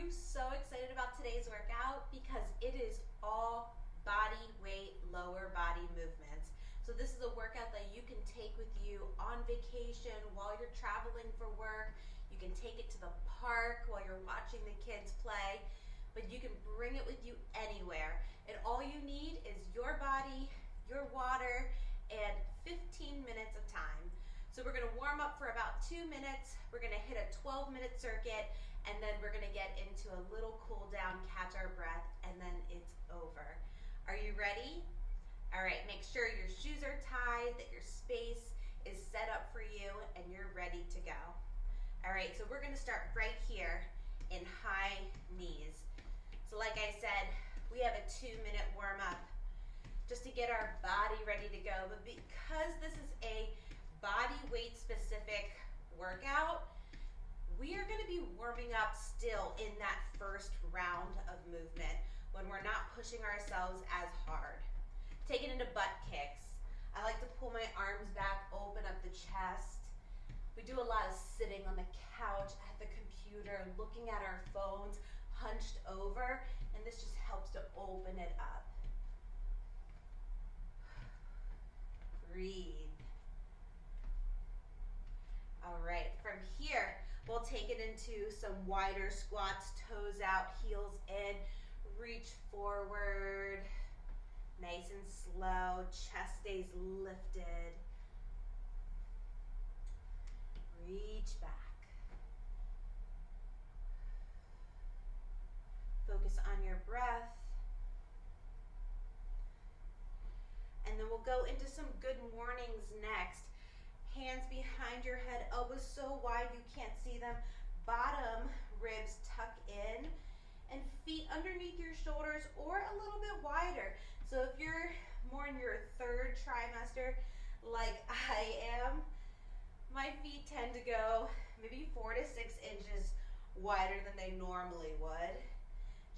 you so excited about today's workout? Because it is all body weight, lower body movements. So this is a workout that you can take with you on vacation while you're traveling for work. You can take it to the park while you're watching the kids play, but you can bring it with you anywhere. And all you need is your body, your water, and 15 minutes of time. So we're gonna warm up for about 2 minutes. We're gonna hit a 12-minute circuit, and then we're gonna get into a little cool down, catch our breath, and then it's over. Are you ready? All right, make sure your shoes are tied, that your space is set up for you, and you're ready to go. All right, so we're gonna start right here in high knees. So like I said, we have a 2-minute warm up just to get our body ready to go. But because this is a body weight specific workout, we are gonna be warming up still in that first round of movement when we're not pushing ourselves as hard. Take it into butt kicks. I like to pull my arms back, open up the chest. We do a lot of sitting on the couch, at the computer, looking at our phones, hunched over, and this just helps to open it up. Breathe. All right, from here, we'll take it into some wider squats, toes out, heels in, reach forward, nice and slow, chest stays lifted. Reach back. Focus on your breath. And then we'll go into some good mornings next. Hands behind your head, elbows so wide you can't see them. Bottom ribs tuck in, and feet underneath your shoulders or a little bit wider. So if you're more in your third trimester, like I am, my feet tend to go maybe 4 to 6 inches wider than they normally would,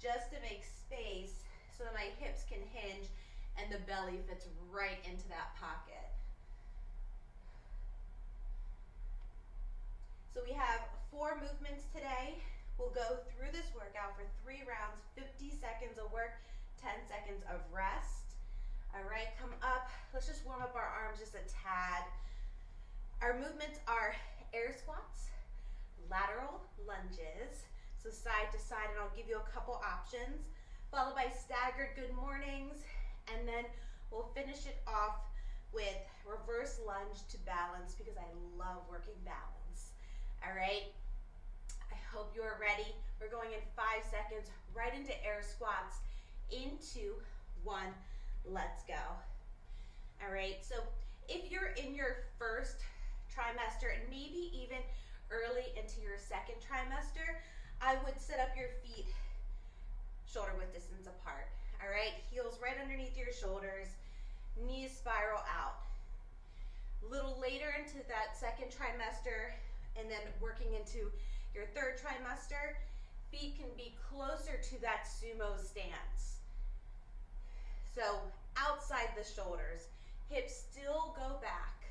just to make space so that my hips can hinge and the belly fits right into that pocket. So we have 4 movements today. We'll go through this workout for 3 rounds, 50 seconds of work, 10 seconds of rest. All right, come up. Let's just warm up our arms just a tad. Our movements are air squats, lateral lunges, so side to side, and I'll give you a couple options, followed by staggered good mornings, and then we'll finish it off with reverse lunge to balance because I love working balance. All right, I hope you're ready. We're going in 5 seconds, right into air squats, into 1, let's go. All right, so if you're in your first trimester and maybe even early into your second trimester, I would set up your feet shoulder width distance apart. All right, heels right underneath your shoulders, knees spiral out. A little later into that second trimester and then working into your third trimester, feet can be closer to that sumo stance. So outside the shoulders, hips still go back,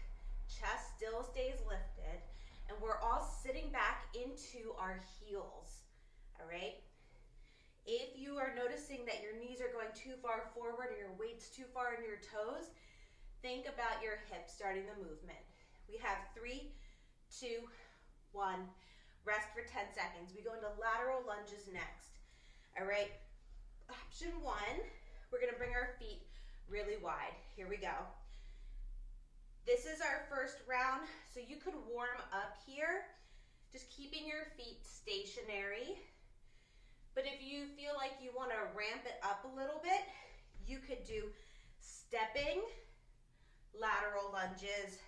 chest still stays lifted, and we're all sitting back into our heels, all right? If you are noticing that your knees are going too far forward or your weight's too far in your toes, think about your hips starting the movement. We have 3, 2, 1, rest for 10 seconds. We go into lateral lunges next, all right? Option 1, we're gonna bring our feet really wide. Here we go. This is our first round, so you could warm up here, just keeping your feet stationary. But if you feel like you wanna ramp it up a little bit, you could do stepping, lateral lunges,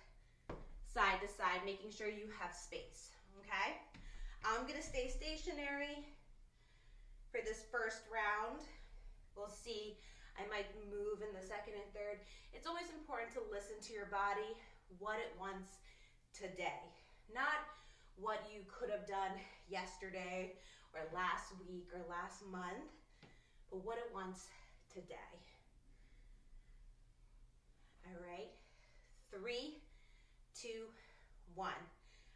side to side, making sure you have space, okay? I'm gonna stay stationary for this first round. We'll see, I might move in the second and third. It's always important to listen to your body, what it wants today. Not what you could have done yesterday or last week or last month, but what it wants today. All right, 3, 2, 1.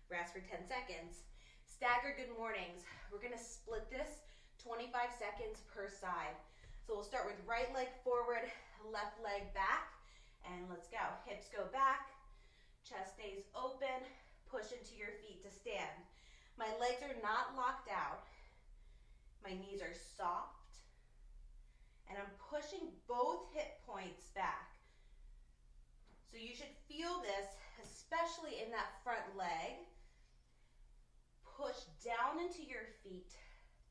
Rest for 10 seconds. Staggered good mornings. We're gonna split this 25 seconds per side. So we'll start with right leg forward, left leg back, and let's go. Hips go back, chest stays open, push into your feet to stand. My legs are not locked out. My knees are soft, and I'm pushing both hip points back. So you should feel this, especially in that front leg. Push down into your feet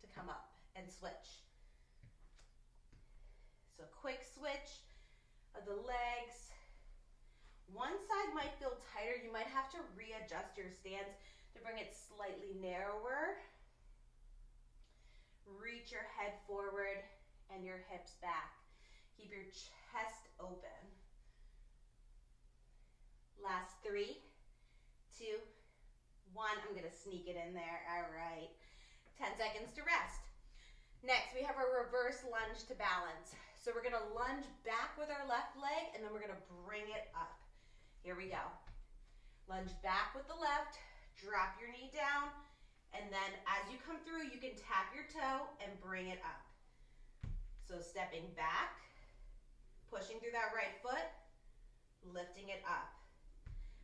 to come up and switch. So quick switch of the legs. One side might feel tighter. You might have to readjust your stance to bring it slightly narrower. Reach your head forward and your hips back. Keep your chest open. Last 3, 2, 1. I'm gonna sneak it in there. All right. 10 seconds to rest. Next, we have our reverse lunge to balance. So we're gonna lunge back with our left leg, and then we're gonna bring it up. Here we go. Lunge back with the left, drop your knee down, and then as you come through, you can tap your toe and bring it up. So stepping back, pushing through that right foot, lifting it up.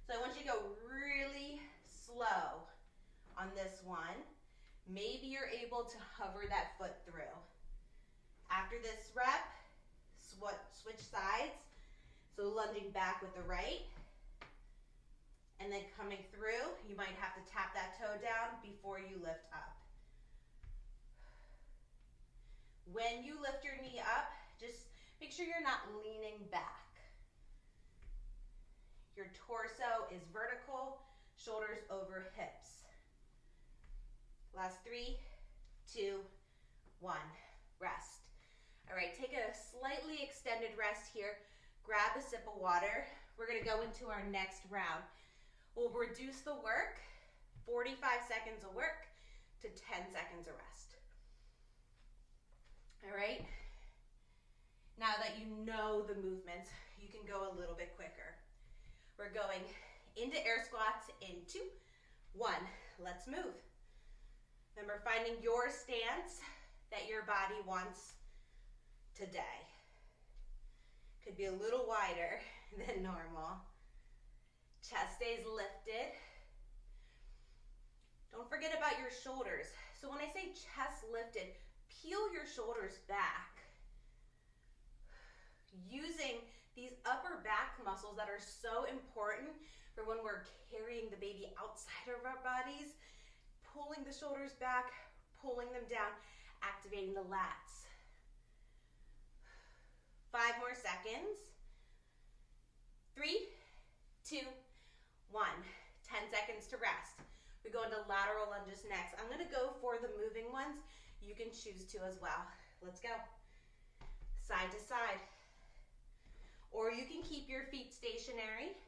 So I want you to go really slow on this one. Maybe you're able to hover that foot through. After this rep, switch sides. So lunging back with the right, and then coming through, you might have to tap that toe down before you lift up. When you lift your knee up, just make sure you're not leaning back. Your torso is vertical, shoulders over hips. Last 3, 2, 1, rest. All right, take a slightly extended rest here. Grab a sip of water. We're gonna go into our next round. We'll reduce the work, 45 seconds of work to 10 seconds of rest. All right? Now that you know the movements, you can go a little bit quicker. We're going into air squats in 2, 1. Let's move. Remember, finding your stance that your body wants today. Could be a little wider than normal. Chest stays lifted. Don't forget about your shoulders. So when I say chest lifted, peel your shoulders back. Using these upper back muscles that are so important for when we're carrying the baby outside of our bodies, pulling the shoulders back, pulling them down, activating the lats. 5 more seconds. 3, 2, 1. 10 seconds to rest. We go into lateral lunges next. I'm gonna go for the moving ones. You can choose to as well. Let's go. Side to side. Or you can keep your feet stationary,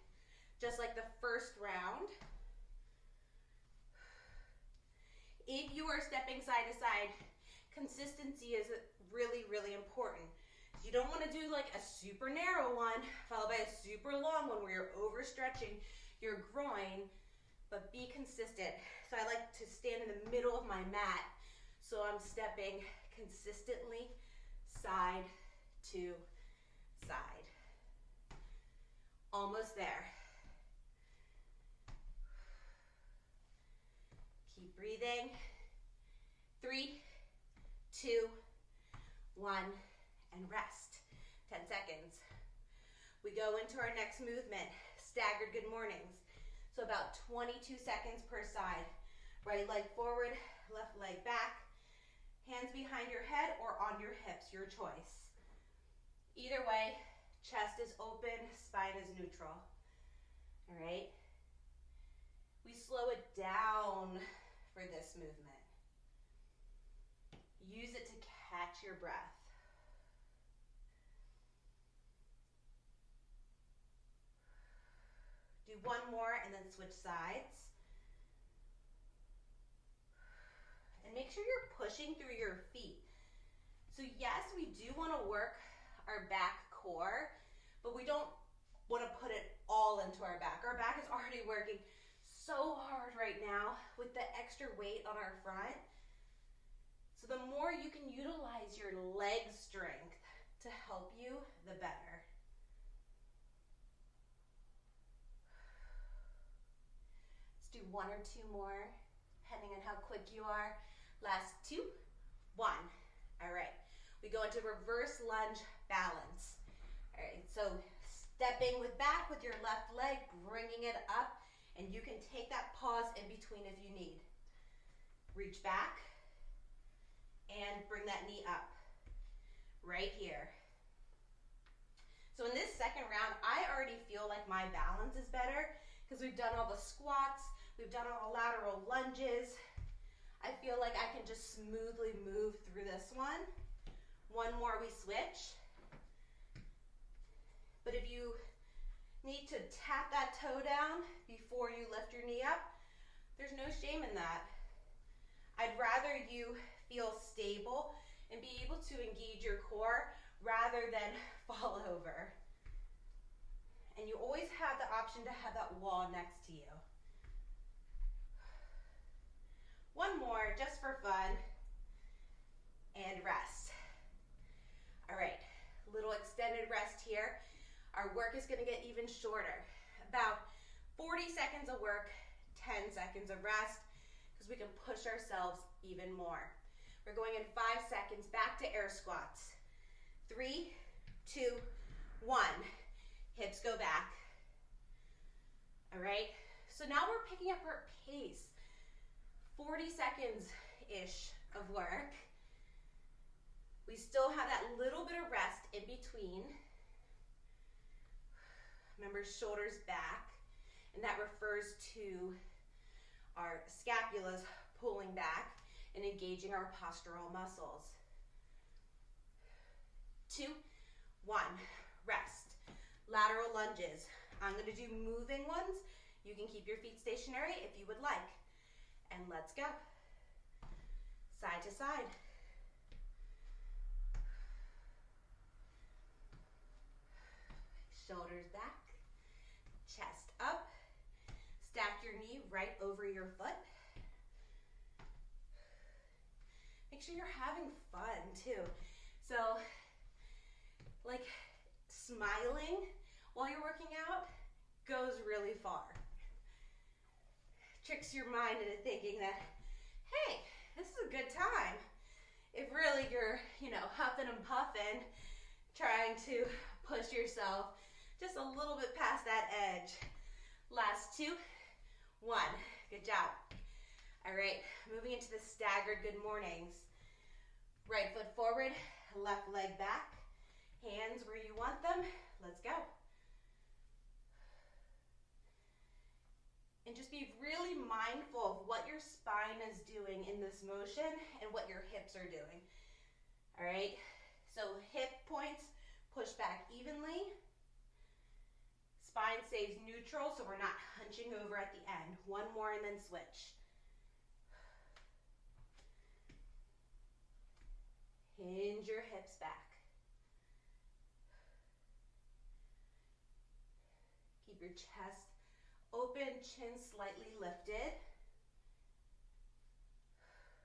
just like the first round. If you are stepping side to side, consistency is really, really important. You don't want to do like a super narrow one followed by a super long one where you're overstretching your groin, but be consistent. So I like to stand in the middle of my mat, so I'm stepping consistently side to side. Almost there. Keep breathing. 3, 2, 1. And rest. 10 seconds. We go into our next movement, staggered good mornings. So about 22 seconds per side. Right leg forward, left leg back. Hands behind your head or on your hips, your choice. Either way, chest is open, spine is neutral. All right? We slow it down for this movement. Use it to catch your breath. Do one more and then switch sides. And make sure you're pushing through your feet. So yes, we do want to work our back core, but we don't want to put it all into our back. Our back is already working so hard right now with the extra weight on our front. So the more you can one or two more, depending on how quick you are. Last 2, 1. All right, we go into reverse lunge balance. All right, so stepping back with your left leg, bringing it up, and you can take that pause in between if you need. Reach back and bring that knee up, right here. So in this second round, I already feel like my balance is better because we've done all the squats, we've done all the lateral lunges. I feel like I can just smoothly move through this one. One more, we switch. But if you need to tap that toe down before you lift your knee up, there's no shame in that. I'd rather you feel stable and be able to engage your core rather than fall over. And you always have the option to have that wall next to you. One more, just for fun, and rest. All right, little extended rest here. Our work is gonna get even shorter. About 40 seconds of work, 10 seconds of rest, because we can push ourselves even more. We're going in 5 seconds, back to air squats. 3, 2, 1. Hips go back. All right, so now we're picking up our pace. 40 seconds-ish of work. We still have that little bit of rest in between. Remember, shoulders back, and that refers to our scapulas pulling back and engaging our postural muscles. 2, 1, rest. Lateral lunges. I'm gonna do moving ones. You can keep your feet stationary if you would like. And let's go. Side to side. Shoulders back, chest up. Stack your knee right over your foot. Make sure you're having fun too. So, like, smiling while you're working out goes really far. Tricks your mind into thinking that, hey, this is a good time. If really you're, huffing and puffing, trying to push yourself just a little bit past that edge. Last 2, 1, good job. All right, moving into the staggered good mornings. Right foot forward, left leg back, hands where you want them. Let's go. And just be really mindful of what your spine is doing in this motion and what your hips are doing. All right, so hip points push back evenly. Spine stays neutral, so we're not hunching over at the end. One more and then switch. Hinge your hips back. Keep your chest open, chin slightly lifted.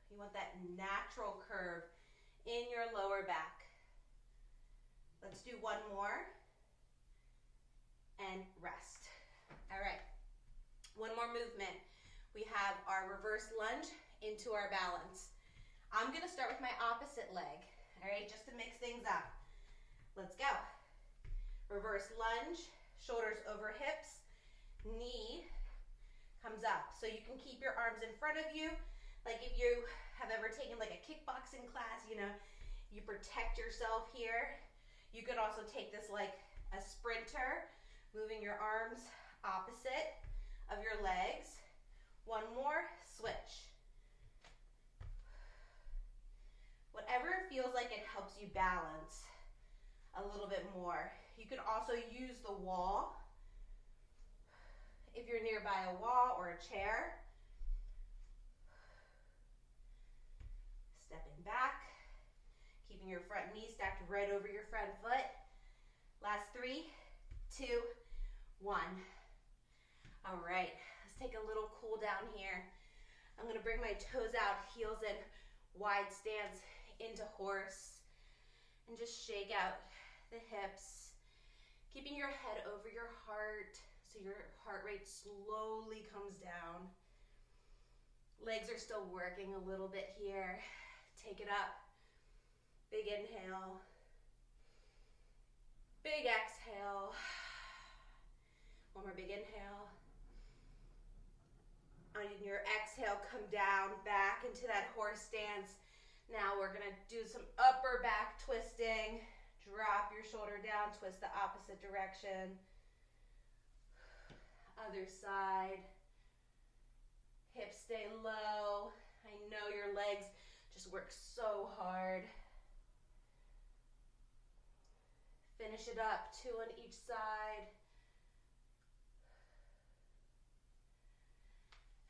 You want that natural curve in your lower back. Let's do one more. And rest. All right, one more movement. We have our reverse lunge into our balance. I'm gonna start with my opposite leg, all right, just to mix things up. Let's go. Reverse lunge, shoulders over hips, knee comes up. So you can keep your arms in front of you. Like if you have ever taken like a kickboxing class, you protect yourself here. You could also take this like a sprinter, moving your arms opposite of your legs. One more, switch. Whatever feels like it helps you balance a little bit more. You can also use the wall if you're nearby a wall or a chair. Stepping back, keeping your front knee stacked right over your front foot. Last 3, 2, 1. All right, let's take a little cool down here. I'm gonna bring my toes out, heels in, wide stance into horse, and just shake out the hips, keeping your head over your heart so your heart rate slowly comes down. Legs are still working a little bit here. Take it up. Big inhale. Big exhale. One more big inhale. On your exhale, come down back into that horse stance. Now we're gonna do some upper back twisting. Drop your shoulder down, twist the opposite direction. Other side. Hips stay low. I know your legs just work so hard. Finish it up, 2 on each side.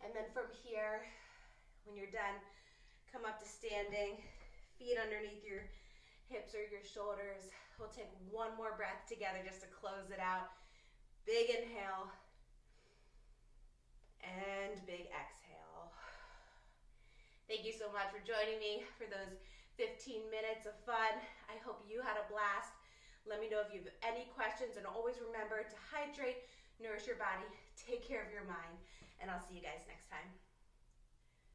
And then from here, when you're done, come up to standing, feet underneath your hips or your shoulders. We'll take one more breath together just to close it out. Big inhale and big exhale. Thank you so much for joining me for those 15 minutes of fun. I hope you had a blast. Let me know if you have any questions, and always remember to hydrate, nourish your body, take care of your mind, and I'll see you guys next time.